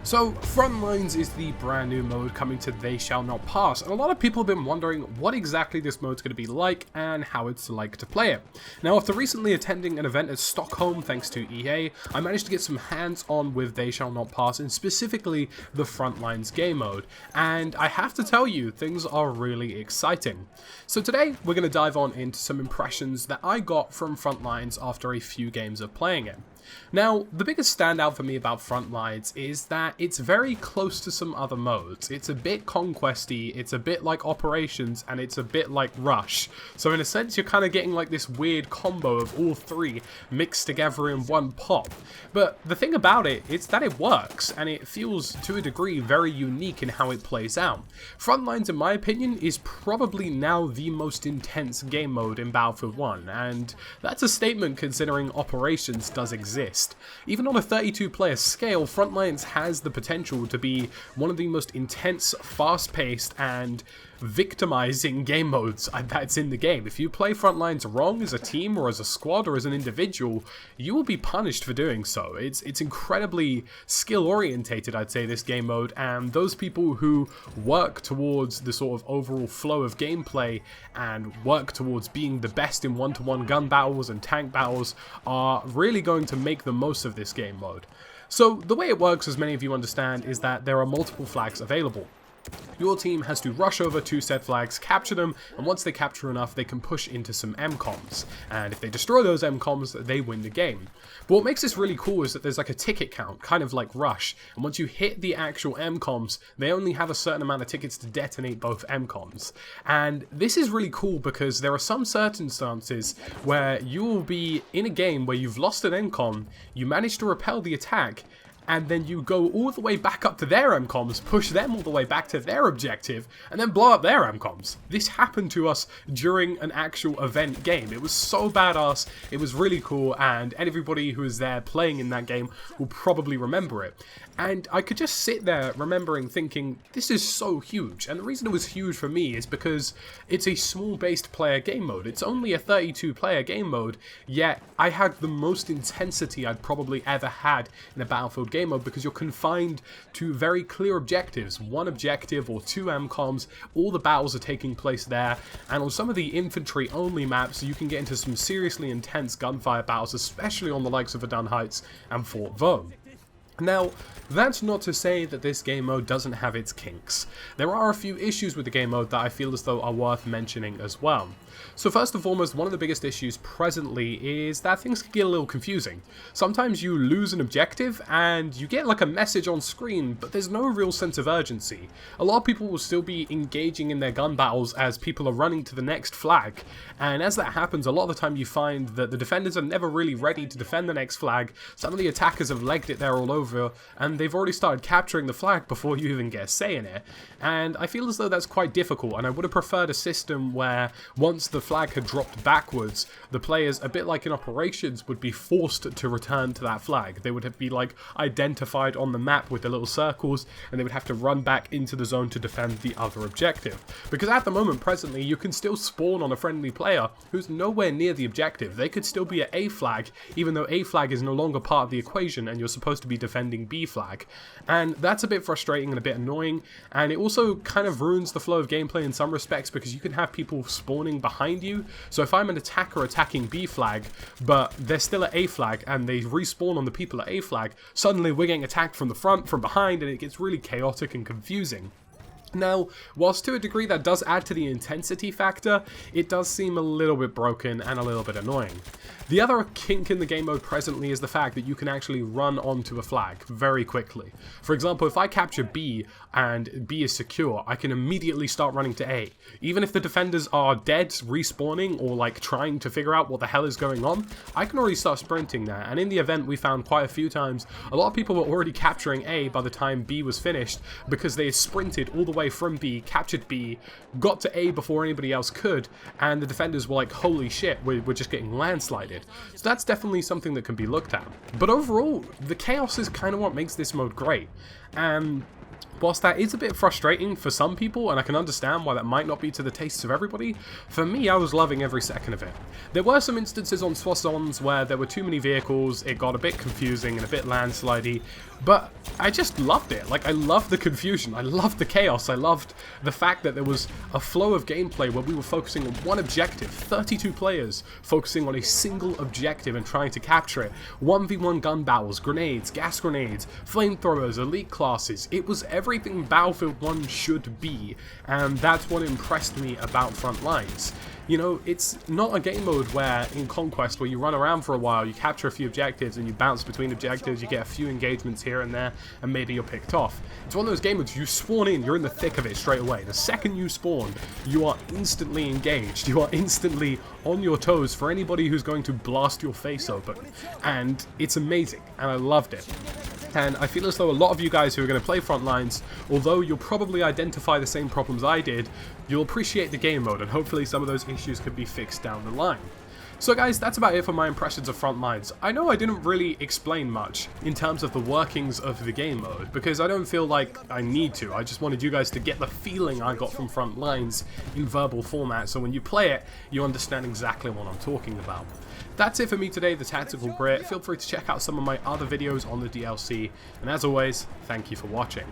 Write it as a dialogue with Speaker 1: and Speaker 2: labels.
Speaker 1: So, Frontlines is the brand new mode coming to They Shall Not Pass, and a lot of people have been wondering what exactly this mode's going to be like and how it's like to play it. Now, after recently attending an event at Stockholm thanks to EA, I managed to get some hands-on with They Shall Not Pass, and specifically the Frontlines game mode, and I have to tell you, things are really exciting. So today, we're going to dive on into some impressions that I got from Frontlines after a few games of playing it. Now, the biggest standout for me about Frontlines is that it's very close to some other modes. It's a bit conquesty, it's a bit like Operations, and it's a bit like Rush. So in a sense, you're kind of getting like this weird combo of all three mixed together in one pop. But the thing about it is that it works, and it feels, to a degree, very unique in how it plays out. Frontlines, in my opinion, is probably now the most intense game mode in Battlefield 1, and that's a statement considering Operations does exist. Even on a 32-player scale, Frontlines has the potential to be one of the most intense, fast-paced, and victimizing game modes that's in the game. If you play Frontlines wrong as a team or as a squad or as an individual, you will be punished for doing so. It's incredibly skill-orientated, I'd say, this game mode, and those people who work towards the sort of overall flow of gameplay and work towards being the best in one-to-one gun battles and tank battles are really going to make the most of this game mode. So the way it works, as many of you understand, is that there are multiple flags available. Your team has to rush over two said flags, capture them, and once they capture enough, they can push into some MCOMs. And if they destroy those MCOMs, they win the game. But what makes this really cool is that there's like a ticket count, kind of like Rush, and once you hit the actual MCOMs, they only have a certain amount of tickets to detonate both MCOMs. And this is really cool because there are some circumstances where you will be in a game where you've lost an MCOM, you manage to repel the attack, and then you go all the way back up to their MCOMs, push them all the way back to their objective, and then blow up their MCOMs. This happened to us during an actual event game. It was so badass, it was really cool, and everybody who was there playing in that game will probably remember it. And I could just sit there remembering thinking, this is so huge. And the reason it was huge for me is because it's a small-based player game mode. It's only a 32-player game mode, yet I had the most intensity I'd probably ever had in a Battlefield game mode because you're confined to very clear objectives. One objective or two MCOMs, all the battles are taking place there, and on some of the infantry-only maps, you can get into some seriously intense gunfire battles, especially on the likes of Verdun Heights and Fort Vaux. Now, that's not to say that this game mode doesn't have its kinks. There are a few issues with the game mode that I feel as though are worth mentioning as well. So first and foremost, one of the biggest issues presently is that things can get a little confusing. Sometimes you lose an objective and you get like a message on screen, but there's no real sense of urgency. A lot of people will still be engaging in their gun battles as people are running to the next flag, and as that happens, a lot of the time you find that the defenders are never really ready to defend the next flag. Some of the attackers have legged it there all over, and they've already started capturing the flag before you even get a say in it. And I feel as though that's quite difficult, and I would have preferred a system where once the flag had dropped backwards, the players, a bit like in Operations, would be forced to return to that flag. They would have be like identified on the map with the little circles, and they would have to run back into the zone to defend the other objective. Because at the moment, presently, you can still spawn on a friendly player who's nowhere near the objective. They could still be at A flag, even though A flag is no longer part of the equation and you're supposed to be defending B flag. And that's a bit frustrating and a bit annoying, and it also kind of ruins the flow of gameplay in some respects because you can have people spawning behind you. So if I'm an attacker attacking B flag, but they're still at A flag and they respawn on the people at A flag, suddenly we're getting attacked from the front, from behind, and it gets really chaotic and confusing. Now, whilst to a degree that does add to the intensity factor, it does seem a little bit broken and a little bit annoying. The other kink in the game mode presently is the fact that you can actually run onto a flag very quickly. For example, if I capture B and B is secure, I can immediately start running to A. Even if the defenders are dead, respawning, or like trying to figure out what the hell is going on, I can already start sprinting there. And in the event, we found quite a few times, a lot of people were already capturing A by the time B was finished because they sprinted all the way from B, captured B, got to A before anybody else could, and the defenders were like, holy shit, we're just getting landslided. So that's definitely something that can be looked at. But overall, the chaos is kind of what makes this mode great. And Whilst that is a bit frustrating for some people, and I can understand why that might not be to the tastes of everybody, for me I was loving every second of it. There were some instances on Soissons where there were too many vehicles, it got a bit confusing and a bit landslidey, but I just loved it. Like, I loved the confusion, I loved the chaos, I loved the fact that there was a flow of gameplay where we were focusing on one objective, 32 players focusing on a single objective and trying to capture it. 1v1 gun battles, grenades, gas grenades, flamethrowers, elite classes. It was everything Battlefield 1 should be, and that's what impressed me about Frontlines. You know, it's not a game mode where, in Conquest, where you run around for a while, you capture a few objectives and you bounce between objectives, you get a few engagements here and there, and maybe you're picked off. It's one of those game modes, you spawn in, you're in the thick of it straight away. The second you spawn, you are instantly engaged, you are instantly on your toes for anybody who's going to blast your face open. And it's amazing, and I loved it. And I feel as though a lot of you guys who are going to play Frontlines, although you'll probably identify the same problems I did, you'll appreciate the game mode, and hopefully some of those issues can be fixed down the line. So guys, that's about it for my impressions of Frontlines. I know I didn't really explain much in terms of the workings of the game mode, because I don't feel like I need to. I just wanted you guys to get the feeling I got from Frontlines in verbal format, so when you play it, you understand exactly what I'm talking about. That's it for me today, TheTacticalBrit. Feel free to check out some of my other videos on the DLC, and as always, thank you for watching.